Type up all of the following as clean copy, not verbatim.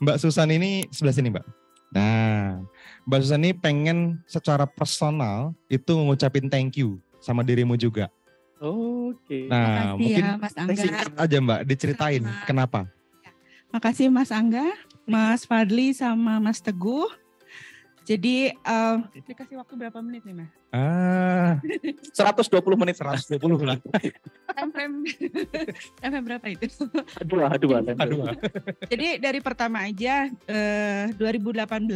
Mbak Susan ini sebelah sini, Mbak. Nah, Mbak Susan ini pengen secara personal itu ngucapin thank you sama dirimu juga. Oke. Nah, Makasih mungkin ya Mas Angga. singkat aja Mbak, diceritain kenapa. Makasih Mas Angga, Mas Fadli sama Mas Teguh. Jadi dikasih waktu berapa menit nih Mas? 120 menit. 120 lah. FM berapa itu? Aduh. Jadi dari pertama aja 2018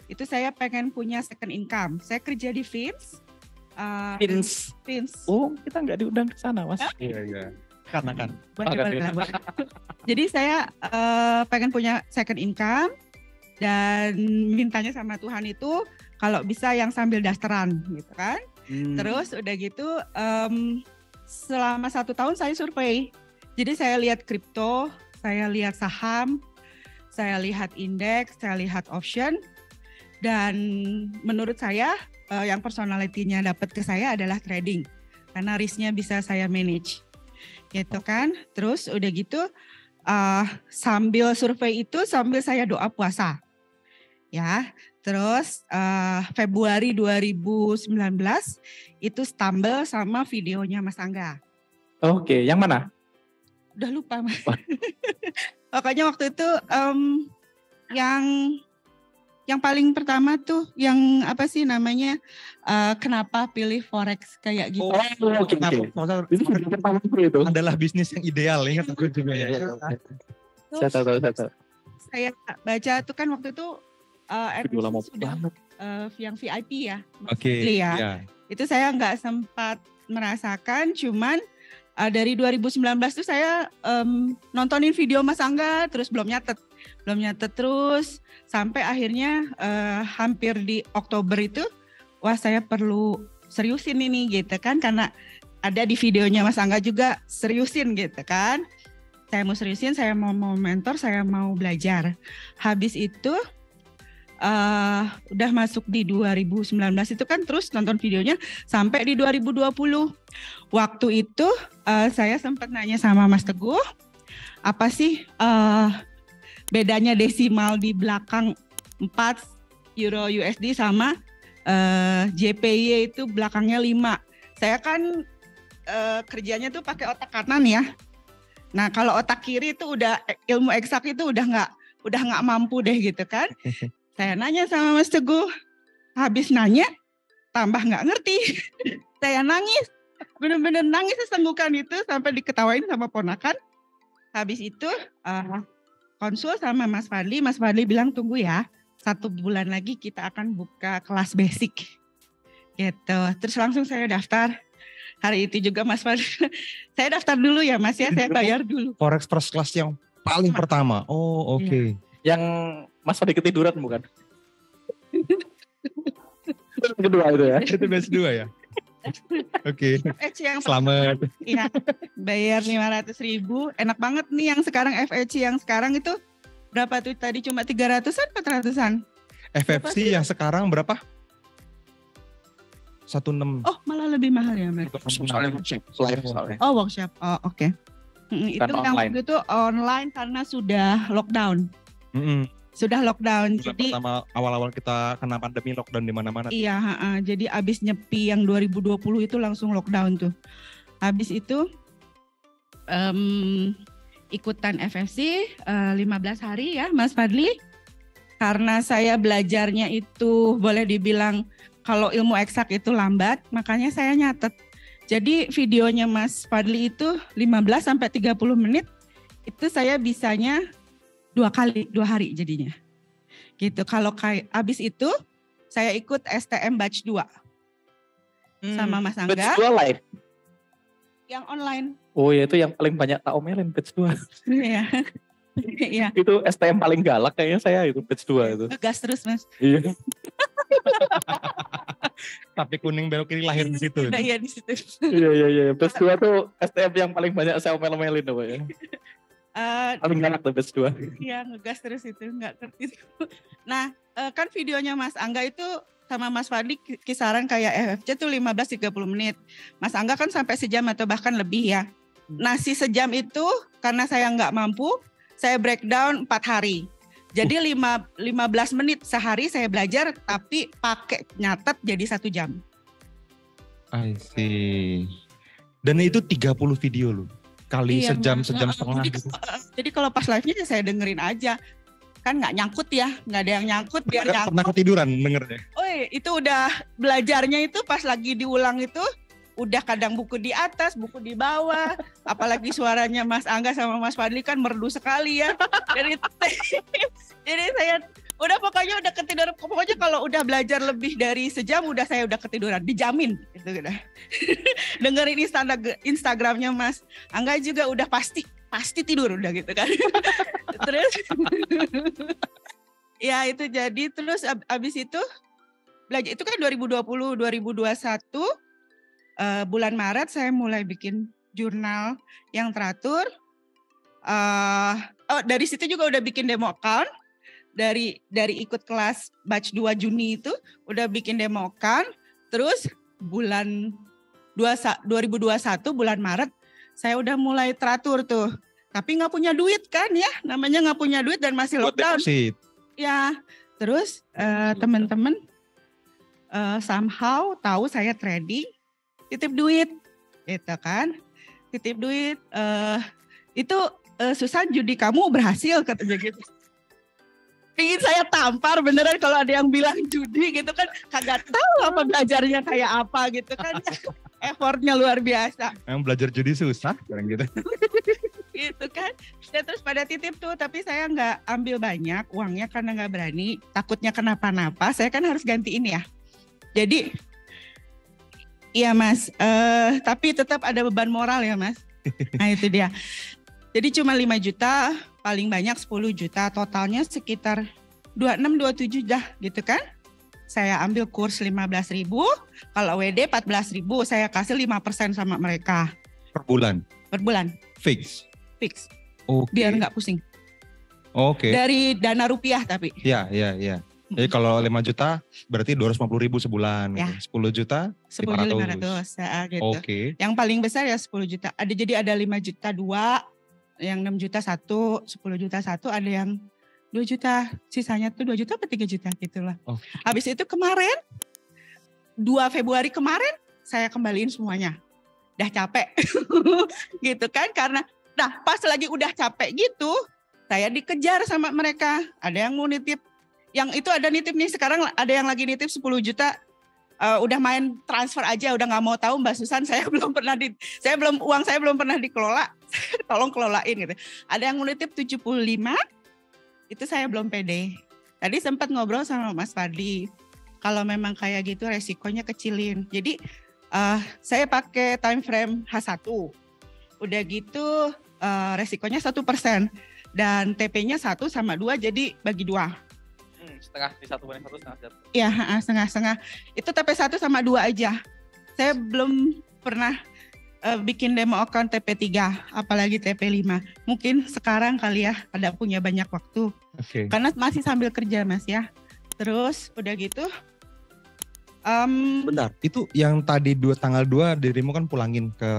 itu saya pengen punya second income. Saya kerja di Fins. Fins. Oh, kita nggak diundang ke sana, Mas. Iya. Karena kan. Boleh. Jadi saya pengen punya second income dan mintanya sama Tuhan itu kalau bisa yang sambil dasteran gitu kan. Terus udah gitu selama 1 tahun saya survei. Jadi saya lihat kripto, saya lihat saham, saya lihat indeks, saya lihat option. Dan menurut saya yang personality-nya dapat ke saya adalah trading. Karena risk-nya bisa saya manage. Gitu kan. Terus udah gitu sambil survei itu sambil saya doa puasa. Ya, terus Februari 2019 itu stumble sama videonya Mas Angga. Oke, yang mana? Udah lupa Mas. Pokoknya waktu itu yang paling pertama tuh yang apa sih namanya kenapa pilih forex kayak gitu. Oke. Itu pertama itu adalah bisnis yang ideal, ingat aku juga ya. Saya tahu. Saya baca tuh kan waktu itu Video lama banget. Yang VIP ya. Oke. Ya. Itu saya nggak sempat merasakan, cuman dari 2019 tuh saya nontonin video Mas Angga terus belum nyatet terus sampai akhirnya hampir di Oktober itu wah saya perlu seriusin ini gitu kan, karena ada di videonya Mas Angga juga seriusin gitu kan. Saya mau seriusin, saya mau mentor, saya mau belajar. Habis itu udah masuk di 2019 itu kan terus nonton videonya sampai di 2020. Waktu itu saya sempat nanya sama Mas Teguh, apa sih bedanya desimal di belakang 4 Euro USD sama JPY itu belakangnya 5. Saya kan kerjanya tuh pakai otak kanan ya. Nah kalau otak kiri itu udah ilmu eksak itu udah nggak mampu deh gitu kan. Saya nanya sama Mas Teguh, habis nanya tambah nggak ngerti. Saya nangis, bener-bener nangis sesenggukan itu sampai diketawain sama ponakan. Habis itu konsul sama Mas Fadli bilang tunggu ya, 1 bulan lagi kita akan buka kelas basic. Gitu, terus langsung saya daftar. Hari itu juga Mas Fadli, saya daftar dulu ya Mas ya, saya bayar dulu. Forex first class yang paling pertama. Oh oke. Yang Mas Fadli ketiduran bukan? Kedua itu ya. Itu batch 2 ya. Oke. FEC yang Selamat. Iya. Bayar 500.000. Enak banget nih yang sekarang FEC yang sekarang itu berapa tuh tadi cuma 300-an 400-an. FFC yang sekarang berapa? 16. Oh, malah lebih mahal ya, Mas. Oh, workshop. Oh, oke. Itu yang online. waktu itu online karena sudah lockdown. Sudah lockdown. Jadi pertama awal-awal kita kena pandemi lockdown di mana-mana. Iya, jadi abis nyepi yang 2020 itu langsung lockdown tuh. Habis itu ikutan FFC 15 hari ya Mas Fadli. Karena saya belajarnya itu boleh dibilang kalau ilmu eksak itu lambat, makanya saya nyatet. Jadi videonya Mas Fadli itu 15 sampai 30 menit itu saya bisanya 2 hari jadinya. Gitu. Kalau kayak abis itu saya ikut STM batch 2. Sama Mas Angga. Batch 2 live. Yang online. Oh ya, itu yang paling banyak tak omelin batch 2. Iya. Iya. Itu STM paling galak kayaknya saya itu batch 2 itu. Gas terus Mas. Iya. Tapi kuning belok kiri lahir di situ. Iya di situ. Iya. Batch 2 tuh STM yang paling banyak saya omel-omelin apa ya. Paling galak tuh batch 2. Iya, ngegas terus itu, nggak ngerti. Nah, kan videonya Mas Angga itu sama Mas Fadli kisaran kayak FFC tuh 15-30 menit. Mas Angga kan sampai sejam atau bahkan lebih ya. Nah, si sejam itu karena saya nggak mampu, saya breakdown 4 hari. Jadi 15 menit sehari saya belajar, tapi pakai nyatet jadi 1 jam. I see. Dan itu 30 video loh. Kali sejam setengah. Jadi kalau pas live-nya saya dengerin aja. Kan nggak nyangkut ya, nggak ada yang nyangkut biar nyangkut. Pernah ketiduran dengernya? Oh itu udah belajarnya itu pas lagi diulang itu udah kadang buku di atas, buku di bawah. Apalagi suaranya Mas Angga sama Mas Fadli kan merdu sekali ya. Jadi saya udah pokoknya udah ketiduran. Pokoknya kalau udah belajar lebih dari sejam saya udah ketiduran, dijamin gitu. Dengerin Instagramnya Mas Angga juga udah pasti tidur udah gitu kan. Terus ya itu jadi terus abis itu belajar itu kan 2020 2021 bulan Maret saya mulai bikin jurnal yang teratur. Dari situ juga udah bikin demo account. Dari ikut kelas batch 2 Juni itu udah bikin demo account. Terus bulan 2021 bulan Maret saya udah mulai teratur tuh. Tapi nggak punya duit kan ya. Namanya nggak punya duit dan masih lockdown. Ya, terus teman-teman somehow tahu saya trading. Titip duit, gitu kan? Titip duit, itu Susan judi kamu berhasil katanya gitu. Ingin saya tampar beneran kalau ada yang bilang judi gitu kan, kagak tahu apa belajarnya kayak apa gitu kan. Effortnya luar biasa. Yang belajar judi susah, orang gitu. Gitu kan. Dan terus pada titip tuh, tapi saya nggak ambil banyak uangnya karena nggak berani. Takutnya kenapa-napa, saya kan harus gantiin ya. Jadi iya Mas, tapi tetap ada beban moral ya Mas. Nah itu dia. Jadi cuma 5 juta, paling banyak 10 juta, totalnya sekitar 26-27 dah gitu kan. Saya ambil kurs 15.000, kalau WD 14.000, saya kasih 5% sama mereka. Per bulan? Per bulan. Fix? Fix. Oke. Biar nggak pusing. Oke. Dari dana rupiah tapi. Iya. Jadi kalau 5 juta berarti 250.000 sebulan. Ya. Gitu. 10 juta 10.500 gitu. Oke. Yang paling besar ya 10 juta. Jadi ada 5 juta 2, yang 6 juta 1, 10 juta 1, ada yang 2 juta. Sisanya tuh 2 juta atau 3 juta gitu lah. Oh. Habis itu kemarin 2 Februari kemarin saya kembaliin semuanya. Udah capek. Gitu kan, karena pas lagi udah capek gitu, saya dikejar sama mereka. Ada yang mau nitip. Yang itu ada nitip nih, sekarang ada yang lagi nitip 10 juta, udah main transfer aja, udah nggak mau tahu Mbak Susan, uang saya belum pernah dikelola, tolong kelolain gitu. Ada yang mau nitip 75, itu saya belum pede. Tadi sempat ngobrol sama Mas Fadli, kalau memang kayak gitu resikonya kecilin. Jadi saya pakai time frame H1, udah gitu resikonya 1%, dan TP-nya 1 sama 2, jadi bagi 2. Setengah di 1 banding 1 setengah. Iya, setengah-setengah. Itu TP1 sama 2 aja. Saya belum pernah bikin demo account TP3, apalagi TP5. Mungkin sekarang kali ya, ada punya banyak waktu. Okay. Karena masih sambil kerja Mas ya. Terus udah gitu. Bentar, itu yang tadi tanggal 2 dirimu kan pulangin ke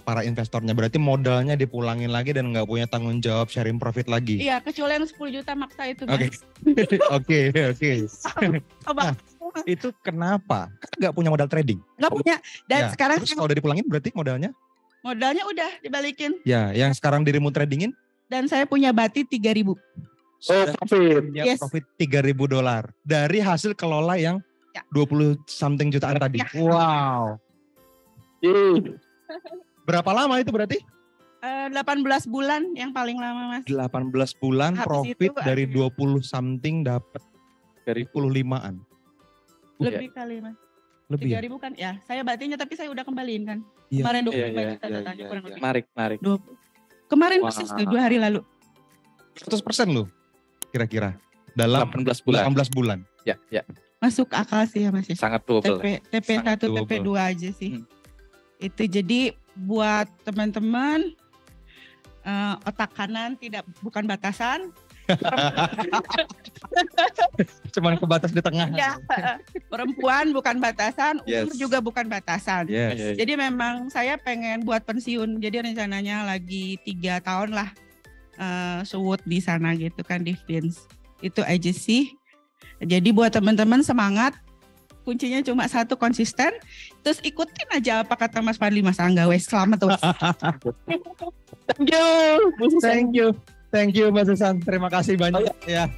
para investornya. Berarti modalnya dipulangin lagi dan gak punya tanggung jawab sharing profit lagi. Iya, kecuali yang 10 juta maksa itu Mas. Oke. Nah, itu kenapa? Kan gak punya modal trading. Gak punya. Dan sekarang terus kalau udah dipulangin berarti modalnya? Modalnya udah dibalikin. Ya, yang sekarang dirimu tradingin? Dan saya punya bati 3.000. Profit. Ya, yes. Profit $3.000 dari hasil kelola yang 20 something jutaan tadi. Ya. Wow. Berapa lama itu berarti? 18 bulan yang paling lama Mas. 18 bulan habis profit dari 20 something dapat dari 25-an. Lebih kali Mas. Lebih 3.000 kan ya. Saya batinya tapi saya udah kembaliin kan. Ya. Kemarin 25 juta kurang lebih. Menarik. Kemarin persis 2 hari lalu. 100% loh kira-kira. Dalam 18 bulan. Ya. Masuk akal sih ya Mas. Sangat double. TP1, TP2 aja sih. Itu jadi buat teman-teman otak kanan bukan batasan. Cuman kebatas di tengah. Ya, perempuan bukan batasan, umur juga bukan batasan. Yes. Jadi memang saya pengen buat pensiun. Jadi rencananya lagi 3 tahun lah suwut di sana gitu kan di Fins. Itu aja sih. Jadi buat teman-teman semangat. Kuncinya cuma satu, konsisten. Terus ikutin aja apa kata Mas Fadli, Mas Angga. Wes, selamat terus. Thank you Mbak Susan. Terima kasih banyak ya.